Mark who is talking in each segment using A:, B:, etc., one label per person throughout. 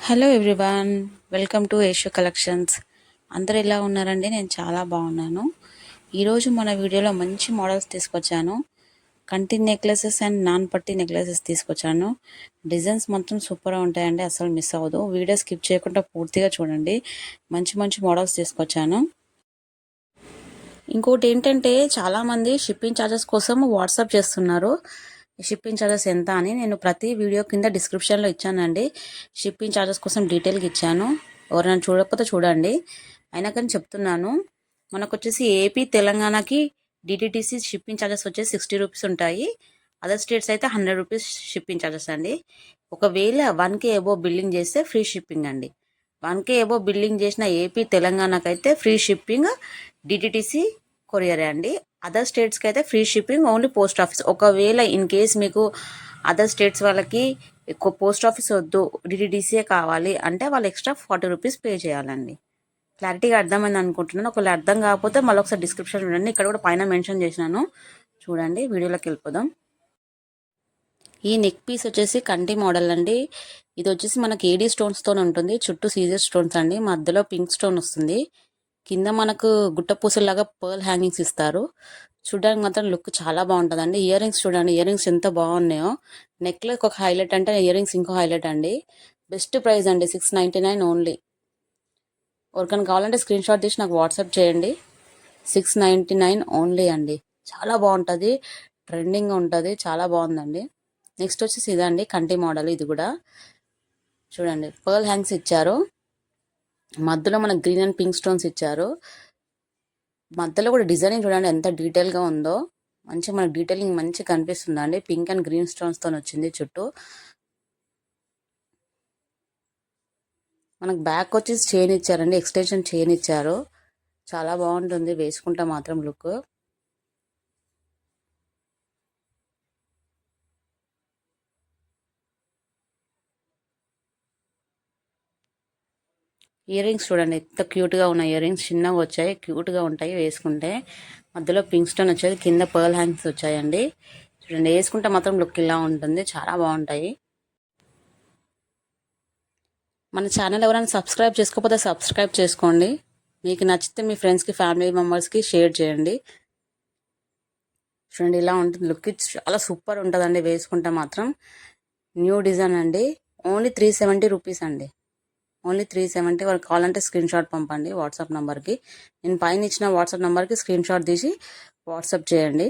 A: Hello everyone, welcome to Asia collections. అందరు ఎలా ఉన్నారండి? నేను చాలా బాగున్నాను. ఈరోజు మన వీడియోలో మంచి మోడల్స్ తీసుకొచ్చాను. కంటి నెక్లెసెస్ అండ్ నాన్ పట్టి నెక్లెసెస్ తీసుకొచ్చాను. డిజైన్స్ మొత్తం సూపర్గా ఉంటాయండి, అసలు మిస్ అవ్వదు. వీడియో స్కిప్ చేయకుండా పూర్తిగా చూడండి. మంచి మంచి మోడల్స్ తీసుకొచ్చాను. ఇంకోటి ఏంటంటే, చాలామంది షిప్పింగ్ ఛార్జెస్ కోసం వాట్సాప్ చేస్తున్నారు. షిప్పింగ్ ఛార్జెస్ ఎంత అని నేను ప్రతి వీడియో కింద డిస్క్రిప్షన్లో ఇచ్చానండి. షిప్పింగ్ ఛార్జెస్ కోసం డీటెయిల్గా ఇచ్చాను. ఎవరైనా చూడకపోతే చూడండి. అయినా కానీ చెప్తున్నాను, మనకు వచ్చేసి ఏపీ తెలంగాణకి డిటిడిసి షిప్పింగ్ ఛార్జెస్ వచ్చేసి 60 రూపీస్ ఉంటాయి. అదర్ స్టేట్స్ అయితే 100 రూపీస్ షిప్పింగ్ ఛార్జెస్ అండి. ఒకవేళ 1K అబోవ్ బిల్లింగ్ చేస్తే ఫ్రీ షిప్పింగ్ అండి. 1K అబోవ్ బిల్లింగ్ చేసిన ఏపీ తెలంగాణకైతే ఫ్రీ షిప్పింగ్ డిటిడిసి కొరియరే అండి. అదర్ స్టేట్స్కి అయితే free shipping only post office. ఒకవేళ ఇన్ కేస్ మీకు అదర్ స్టేట్స్ వాళ్ళకి ఎక్కువ పోస్ట్ ఆఫీస్ వద్దు, డిటిడిసియే కావాలి అంటే వాళ్ళు ఎక్స్ట్రా 40 రూపీస్ పే చేయాలండి. క్లారిటీగా అర్థమైంది అనుకుంటున్నాను. ఒకవేళ అర్థం కాకపోతే మళ్ళీ ఒకసారి డిస్క్రిప్షన్ చూడండి, ఇక్కడ కూడా పైన మెన్షన్ చేసినాను. చూడండి, వీడియోలోకి వెళ్ళిపోదాం. ఈ నెక్ పీస్ వచ్చేసి కంటి మోడల్ అండి. ఇది వచ్చేసి మనకి ఏడీ స్టోన్స్తో ఉంటుంది. చుట్టూ సీజర్ స్టోన్స్ అండి, మధ్యలో పింక్ స్టోన్ వస్తుంది. కింద మనకు గుట్ట పూసలాగా పర్ల్ హ్యాంగింగ్స్ ఇస్తారు. చూడడానికి మాత్రం లుక్ చాలా బాగుంటుందండి. ఇయర్ రింగ్స్ చూడండి, ఇయర్ రింగ్స్ ఎంత బాగున్నాయో. నెక్లెస్ ఒక హైలైట్ అంటే ఇయర్ రింగ్స్ ఇంకో హైలైట్ అండి. బెస్ట్ ప్రైస్ అండి, 699 ఓన్లీ. ఎవరికైనా కావాలంటే స్క్రీన్ షాట్ తీసి నాకు వాట్సాప్ చేయండి. 699 ఓన్లీ అండి. చాలా బాగుంటుంది, ట్రెండింగ్గా ఉంటుంది, చాలా బాగుందండి. నెక్స్ట్ వచ్చేసి ఇదండి కంటి మోడల్. ఇది కూడా చూడండి, పర్ల్ హ్యాంగ్స్ ఇచ్చారు. మధ్యలో మనకు గ్రీన్ అండ్ పింక్ స్టోన్స్ ఇచ్చారు. మధ్యలో కూడా డిజైనింగ్ చూడండి ఎంత డీటెయిల్గా ఉందో. మంచి మనకు డీటెయిలింగ్ మంచి కనిపిస్తుందండి. పింక్ అండ్ గ్రీన్ స్టోన్స్తో వచ్చింది చుట్టూ. మనకు బ్యాక్ వచ్చేసి చైన్ ఇచ్చారండి, ఎక్స్టెన్షన్ చైన్ ఇచ్చారు. చాలా బాగుంటుంది వేసుకుంటే మాత్రం లుక్. ఇయర్ రింగ్స్ చూడండి ఎంత క్యూట్గా ఉన్నాయి. ఇయర్ రింగ్స్ చిన్నగా వచ్చాయి, క్యూట్గా ఉంటాయి వేసుకుంటే. మధ్యలో పింక్ స్టోన్ వచ్చేది, కింద పర్ల్ హ్యాంగ్స్ వచ్చాయండి. చూడండి, వేసుకుంటే మాత్రం లుక్ ఇలా ఉంటుంది, చాలా బాగుంటాయి. మన ఛానల్ ఎవరైనా సబ్స్క్రైబ్ చేసుకోకపోతే సబ్స్క్రైబ్ చేసుకోండి. మీకు నచ్చితే మీ ఫ్రెండ్స్కి, ఫ్యామిలీ మెంబర్స్కి షేర్ చేయండి. చూడండి, ఇలా ఉంటుంది లుక్. చాలా సూపర్ ఉంటుందండి వేసుకుంటే మాత్రం. న్యూ డిజైన్ అండి. ఓన్లీ 370 రూపీస్ అండి. ఓన్లీ 370. వాళ్ళకి కావాలంటే స్క్రీన్ షాట్ పంపండి వాట్సాప్ నెంబర్కి. నేను పైన ఇచ్చిన వాట్సాప్ నెంబర్కి స్క్రీన్ షాట్ తీసి వాట్సాప్ చేయండి.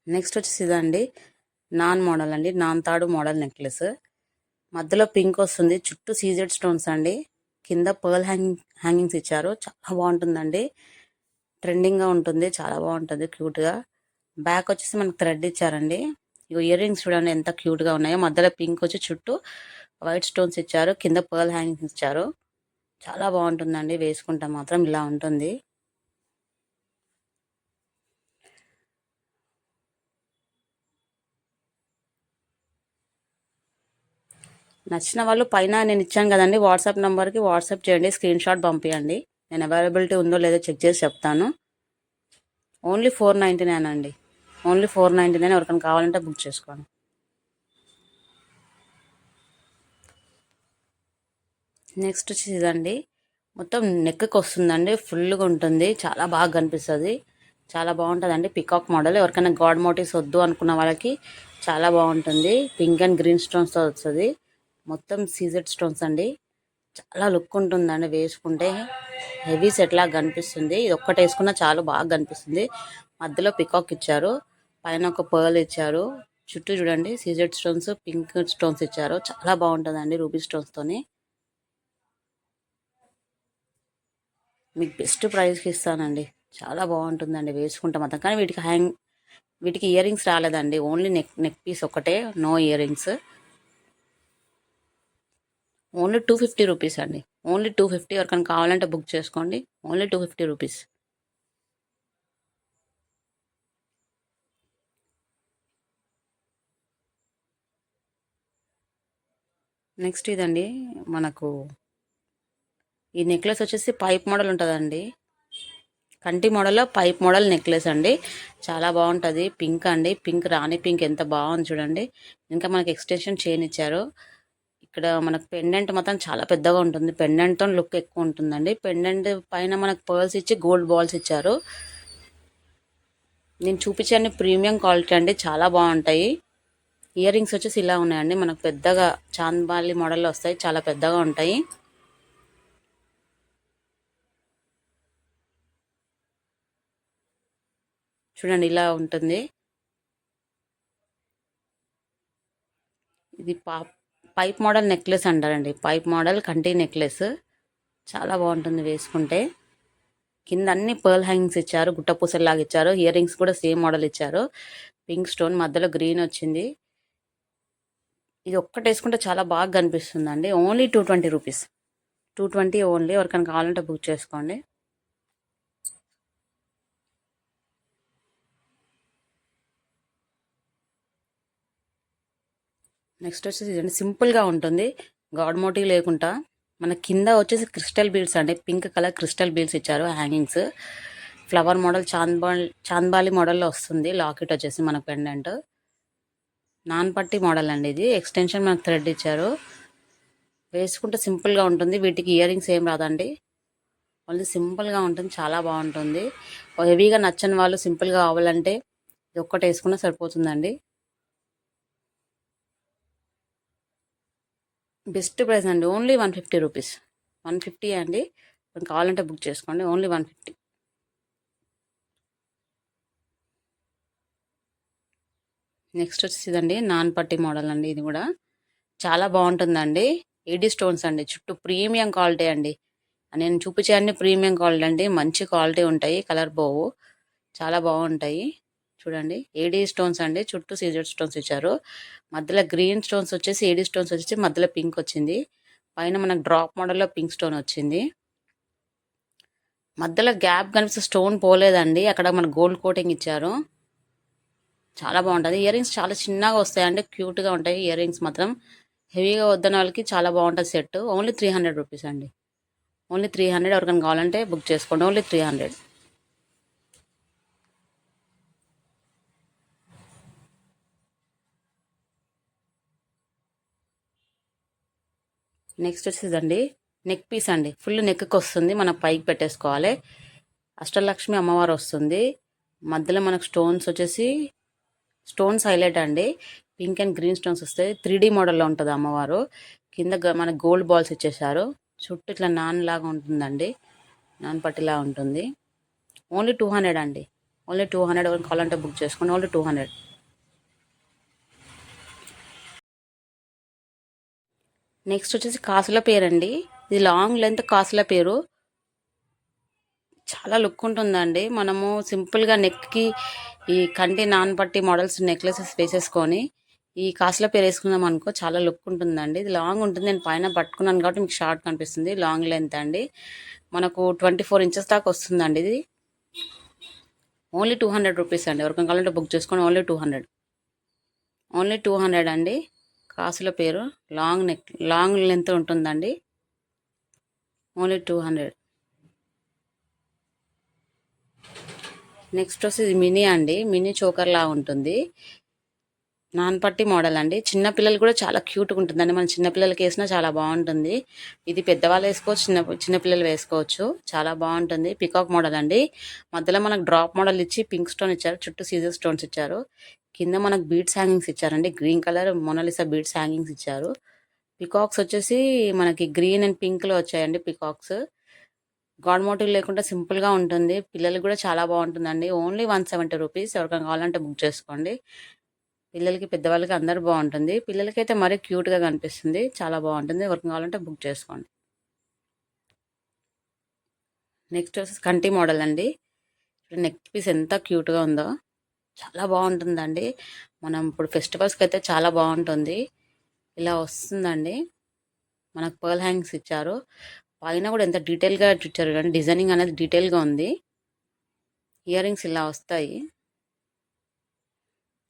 A: నెక్స్ట్ వచ్చేసి ఇదండి, నాన్ మోడల్ అండి. నాన్ తాడు మోడల్ నెక్లెస్. మధ్యలో పింక్ వస్తుంది, చుట్టూ సీజెడ్ స్టోన్స్ అండి. కింద పర్ల్ హ్యాంగింగ్స్ ఇచ్చారు. చాలా బాగుంటుందండి, ట్రెండింగ్గా ఉంటుంది, చాలా బాగుంటుంది క్యూట్గా. బ్యాక్ వచ్చేసి మనకు థ్రెడ్ ఇచ్చారండి. ఇయర్ రింగ్స్ చూడండి ఎంత క్యూట్గా ఉన్నాయో. మధ్యలో పింక్ వచ్చి చుట్టూ వైట్ స్టోన్స్ ఇచ్చారు. కింద పర్ల్ హ్యాంగింగ్స్ ఇచ్చారు. చాలా బాగుంటుందండి వేసుకుంటే మాత్రం ఇలా ఉంటుంది. నచ్చిన వాళ్ళు పైన నేను ఇచ్చాను కదండి వాట్సాప్ నెంబర్కి వాట్సాప్ చేయండి, స్క్రీన్ షాట్ పంపించండి. నేను అవైలబిలిటీ ఉందో లేదో చెక్ చేసి చెప్తాను. ఓన్లీ 499 అండి. ఓన్లీ 499. ఎవరికైనా కావాలంటే బుక్ చేసుకోండి. నెక్స్ట్ వచ్చేసి ఇదండి, మొత్తం నెక్కి వస్తుందండి, ఫుల్గా ఉంటుంది, చాలా బాగా కనిపిస్తుంది, చాలా బాగుంటుందండి. Peacock model. ఎవరికైనా గాడ్ మోటివ్స్ వద్దు అనుకున్న వాళ్ళకి చాలా బాగుంటుంది. పింక్ అండ్ గ్రీన్ స్టోన్స్తో వస్తుంది. మొత్తం సీజెడ్ స్టోన్స్ అండి. చాలా లుక్ ఉంటుందండి వేసుకుంటే. హెవీ సెట్ లాగా కనిపిస్తుంది. ఇది ఒక్కటి వేసుకున్నా చాలా బాగా కనిపిస్తుంది. మధ్యలో పికాక్ ఇచ్చారు, పైన ఒక పర్ల్ ఇచ్చారు. చుట్టూ చూడండి సీజెడ్ స్టోన్స్, పింక్ స్టోన్స్ ఇచ్చారు. చాలా బాగుంటుందండి రూబీ స్టోన్స్తోని. మీకు బెస్ట్ ప్రైస్కి ఇస్తానండి. చాలా బాగుంటుందండి వేసుకుంటే మాత్రం. కానీ వీటికి ఇయర్ రింగ్స్ రాలేదండి. ఓన్లీ నెక్ పీస్ ఒకటే, no ear rings. Only 250 rupees అండి. ఓన్లీ 250. ఎవరికైనా కావాలంటే బుక్ చేసుకోండి. Only 250 rupees. నెక్స్ట్ ఇదండి, మనకు ఈ నెక్లెస్ వచ్చేసి పైప్ మోడల్ ఉంటుందండి. కంటి మోడల్లో పైప్ మోడల్ నెక్లెస్ అండి. చాలా బాగుంటుంది. పింక్ అండి, పింక్ రాణి పింక్ ఎంత బాగుంది చూడండి. ఇంకా మనకి ఎక్స్టెన్షన్ చైన్ ఇచ్చారు. ఇక్కడ మనకు పెండెంట్ మాత్రం చాలా పెద్దగా ఉంటుంది. పెండెంట్తో లుక్ ఎక్కువ ఉంటుందండి. పెండెంట్ పైన మనకు పర్ల్స్ ఇచ్చి గోల్డ్ బాల్స్ ఇచ్చారు. నేను చూపించాను ప్రీమియం క్వాలిటీ అండి, చాలా బాగుంటాయి. ఇయర్ రింగ్స్ వచ్చేసి ఇలా ఉన్నాయండి. మనకు పెద్దగా చాంద్బాలి మోడల్లో వస్తాయి, చాలా పెద్దగా ఉంటాయి. చూడండి ఇలా ఉంటుంది. ఇది పైప్ మోడల్ నెక్లెస్ అంటారండి. పైప్ మోడల్ కంటి నెక్లెస్ చాలా బాగుంటుంది వేసుకుంటే. కింద అన్ని పర్ల్ హ్యాంగింగ్స్ ఇచ్చారు, గుట్టపూసల్లాగా ఇచ్చారు. ఇయర్ రింగ్స్ కూడా సేమ్ మోడల్ ఇచ్చారు. పింక్ స్టోన్ మధ్యలో గ్రీన్ వచ్చింది. ఇది ఒక్కటి వేసుకుంటే చాలా బాగా కనిపిస్తుందండి. Only 220 rupees, 220 only. ఎవరికైనా కావాలంటే బుక్ చేసుకోండి. నెక్స్ట్ వచ్చేసి ఇదండి, సింపుల్గా ఉంటుంది, గాడ్ మోటివ్ లేకుండా. మన కింద వచ్చేసి క్రిస్టల్ బీడ్స్ అండి, పింక్ కలర్ క్రిస్టల్ బీడ్స్ ఇచ్చారు హ్యాంగింగ్స్. ఫ్లవర్ మోడల్ చాంద్బాలి మోడల్లో వస్తుంది. లాకెట్ వచ్చేసి మనకు పెండెంట్ నాన్పట్టి మోడల్ అండి. ఇది ఎక్స్టెన్షన్ మనకు థ్రెడ్ ఇచ్చారు. వేసుకుంటే సింపుల్గా ఉంటుంది. వీటికి ఇయర్ రింగ్స్ ఏం రాదండి, ఓన్లీ సింపుల్గా ఉంటుంది. చాలా బాగుంటుంది. హెవీగా నచ్చని వాళ్ళు సింపుల్గా కావాలంటే ఇది ఒక్కటి వేసుకున్నా సరిపోతుందండి. బెస్ట్ ప్రైస్ అండి, ఓన్లీ 150 రూపీస్. 150 అండి. కావాలంటే బుక్ చేసుకోండి, ఓన్లీ 150. నెక్స్ట్ వచ్చేసి ఇదండి, నాన్పట్టి మోడల్ అండి. ఇది కూడా చాలా బాగుంటుందండి. ఏడీ స్టోన్స్ అండి, చుట్టూ ప్రీమియం క్వాలిటీ అండి. నేను చూపించే ప్రీమియం క్వాలిటీ అండి, మంచి క్వాలిటీ ఉంటాయి, కలర్ పోవు, చాలా బాగుంటాయి. చూడండి ఏడీ స్టోన్స్ అండి, చుట్టూ సీజెడ్ స్టోన్స్ ఇచ్చారు. మధ్యలో గ్రీన్ స్టోన్స్ వచ్చేసి ఏడీ స్టోన్స్ వచ్చేసి మధ్యలో పింక్ వచ్చింది. పైన మనకు డ్రాప్ మోడల్లో పింక్ స్టోన్ వచ్చింది. మధ్యలో గ్యాప్ కనిపిస్తే స్టోన్ పోలేదండి, అక్కడ మన గోల్డ్ కోటింగ్ ఇచ్చారు. చాలా బాగుంటుంది. ఇయర్ రింగ్స్ చాలా చిన్నగా వస్తాయండి, క్యూట్గా ఉంటాయి. ఇయర్ రింగ్స్ మాత్రం హెవీగా వద్దన వాళ్ళకి చాలా బాగుంటుంది సెట్. ఓన్లీ 300 రూపీస్ అండి, ఓన్లీ 300. ఎవరికైనా కావాలంటే బుక్ చేసుకోండి, ఓన్లీ 300. నెక్స్ట్ వచ్చేదండి నెక్ పీస్ అండి, ఫుల్ నెక్కి వస్తుంది, మనం పైకి పెట్టేసుకోవాలి. అష్టలక్ష్మి అమ్మవారు వస్తుంది. మధ్యలో మనకు స్టోన్స్ వచ్చేసి స్టోన్స్ హైలైట్ అండి, పింక్ అండ్ గ్రీన్ స్టోన్స్ వస్తాయి. 3D మోడల్లో ఉంటుంది అమ్మవారు. కింద మనకు గోల్డ్ బాల్స్ ఇచ్చేసారు. చుట్టూ ఇట్లా నాన్ లాగా ఉంటుందండి, నాన్ పట్టిలా ఉంటుంది. ఓన్లీ 200 అండి, ఓన్లీ 200. ఎవరికి కావాలంటే బుక్ చేసుకోండి, ఓన్లీ 200. నెక్స్ట్ వచ్చేసి కాసుల పేరు అండి. ఇది లాంగ్ లెంత్ కాసుల పేరు, చాలా లుక్ ఉంటుందండి. మనము సింపుల్గా నెక్కి ఈ కంటి నాన్ పట్టి మోడల్స్ నెక్లెసెస్ వేసేసుకొని ఈ కాసుల పేరు వేసుకున్నాం అనుకో, చాలా లుక్ ఉంటుందండి. ఇది లాంగ్ ఉంటుంది, నేను పైన పట్టుకున్నాను కాబట్టి మీకు షార్ట్ కనిపిస్తుంది. లాంగ్ లెంత్ అండి, మనకు 24 ఇంచెస్ దాకా వస్తుందండి. ఇది ఓన్లీ 200 రూపీస్ అండి. ఎవరికైనా కావాలంటే బుక్ చేసుకోండి, ఓన్లీ 200, ఓన్లీ 200 అండి. కాసుల పేరు లాంగ్ లెంత్ ఉంటుందండి, ఓన్లీ 200. నెక్స్ట్ వచ్చేసి మినీ అండి, మినీ చోకర్ లా ఉంటుంది, నాన్పట్టి మోడల్ అండి. చిన్నపిల్లలు కూడా చాలా క్యూట్గా ఉంటుందండి, మన చిన్నపిల్లలకి వేసినా చాలా బాగుంటుంది. ఇది పెద్దవాళ్ళు వేసుకోవచ్చు, చిన్నపిల్లలు వేసుకోవచ్చు, చాలా బాగుంటుంది. పికాక్ మోడల్ అండి. మధ్యలో మనకు డ్రాప్ మోడల్ ఇచ్చి పింక్ స్టోన్ ఇచ్చారు, చుట్టూ సీజర్ స్టోన్స్ ఇచ్చారు. కింద మనకు బీడ్స్ హ్యాంగింగ్స్ ఇచ్చారండి, green colour Mona Lisa beads hangings ఇచ్చారు. పికాక్స్ వచ్చేసి మనకి గ్రీన్ అండ్ పింక్లో వచ్చాయండి పికాక్స్. గాడ్ మోటివ్ లేకుండా సింపుల్గా ఉంటుంది, పిల్లలకి కూడా చాలా బాగుంటుందండి. Only 170 rupees. ఎవరికైనా కావాలంటే బుక్ చేసుకోండి. పిల్లలకి పెద్దవాళ్ళకి అందరూ బాగుంటుంది. పిల్లలకి అయితే మరీ క్యూట్గా కనిపిస్తుంది, చాలా బాగుంటుంది. ఎవరికైనా కావాలంటే బుక్ చేసుకోండి. నెక్స్ట్ వచ్చేసి కంటి మోడల్ అండి. నెక్ పీస్ ఎంత క్యూట్గా ఉందో, చాలా బాగుంటుందండి. మనం ఇప్పుడు ఫెస్టివల్స్కి అయితే చాలా బాగుంటుంది. ఇలా వస్తుందండి, మనకు పర్ల్ హ్యాంగ్స్ ఇచ్చారు. పైన కూడా ఎంత డీటెయిల్గా ఇచ్చారు కానీ డిజైనింగ్ అనేది డీటెయిల్గా ఉంది. ఇయర్ రింగ్స్ ఇలా వస్తాయి,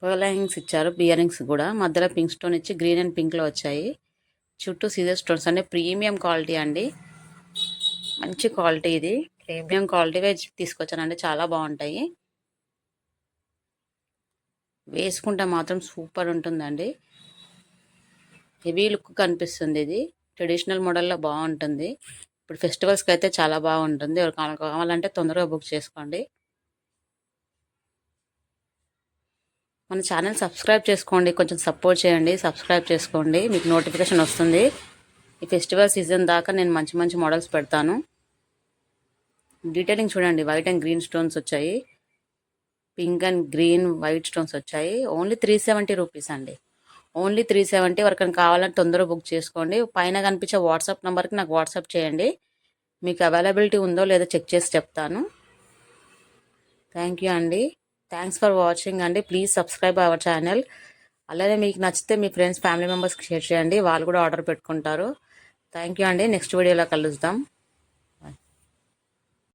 A: పర్ల్ హ్యాంగింగ్స్ ఇచ్చారు. ఇయర్ రింగ్స్ కూడా మధ్యలో పింక్ స్టోన్ ఇచ్చి గ్రీన్ అండ్ పింక్లో వచ్చాయి. చుట్టూ సీజర్ స్టోన్స్ అంటే ప్రీమియం క్వాలిటీ అండి, మంచి క్వాలిటీ ఇది. ప్రీమియం క్వాలిటీవే తీసుకొచ్చానండి, చాలా బాగుంటాయి. వేసుకుంటే మాత్రం సూపర్ ఉంటుందండి. హెవీ లుక్ కనిపిస్తుంది. ఇది ట్రెడిషనల్ మోడల్లో బాగుంటుంది. ఇప్పుడు ఫెస్టివల్స్కి అయితే చాలా బాగుంటుంది. ఎవరికి కావాలంటే తొందరగా బుక్ చేసుకోండి. మన ఛానల్ సబ్స్క్రైబ్ చేసుకోండి, కొంచెం సపోర్ట్ చేయండి. సబ్స్క్రైబ్ చేసుకోండి, మీకు నోటిఫికేషన్ వస్తుంది. ఈ ఫెస్టివల్ సీజన్ దాకా నేను మంచి మంచి మోడల్స్ పెడతాను. డీటెయిలింగ్ చూడండి, వైట్ అండ్ గ్రీన్ స్టోన్స్ వచ్చాయి. Pink and green white stones వచ్చాయి. ఓన్లీ 370 రూపీస్ అండి. ఓన్లీ 370. ఎవరికైనా కావాలంటే తొందరగా బుక్ చేసుకోండి. పైన కనిపించే వాట్సాప్ నెంబర్కి నాకు వాట్సాప్ చేయండి. మీకు అవైలబిలిటీ ఉందో లేదో చెక్ చేసి చెప్తాను. థ్యాంక్ యూ అండి. థ్యాంక్స్ ఫర్ వాచింగ్ అండి. Please subscribe our channel. అలానే మీకు నచ్చితే మీ ఫ్రెండ్స్ ఫ్యామిలీ మెంబర్స్కి షేర్ చేయండి, వాళ్ళు కూడా ఆర్డర్ పెట్టుకుంటారు. థ్యాంక్ యూ అండి. నెక్స్ట్ వీడియోలో కలుద్దాం.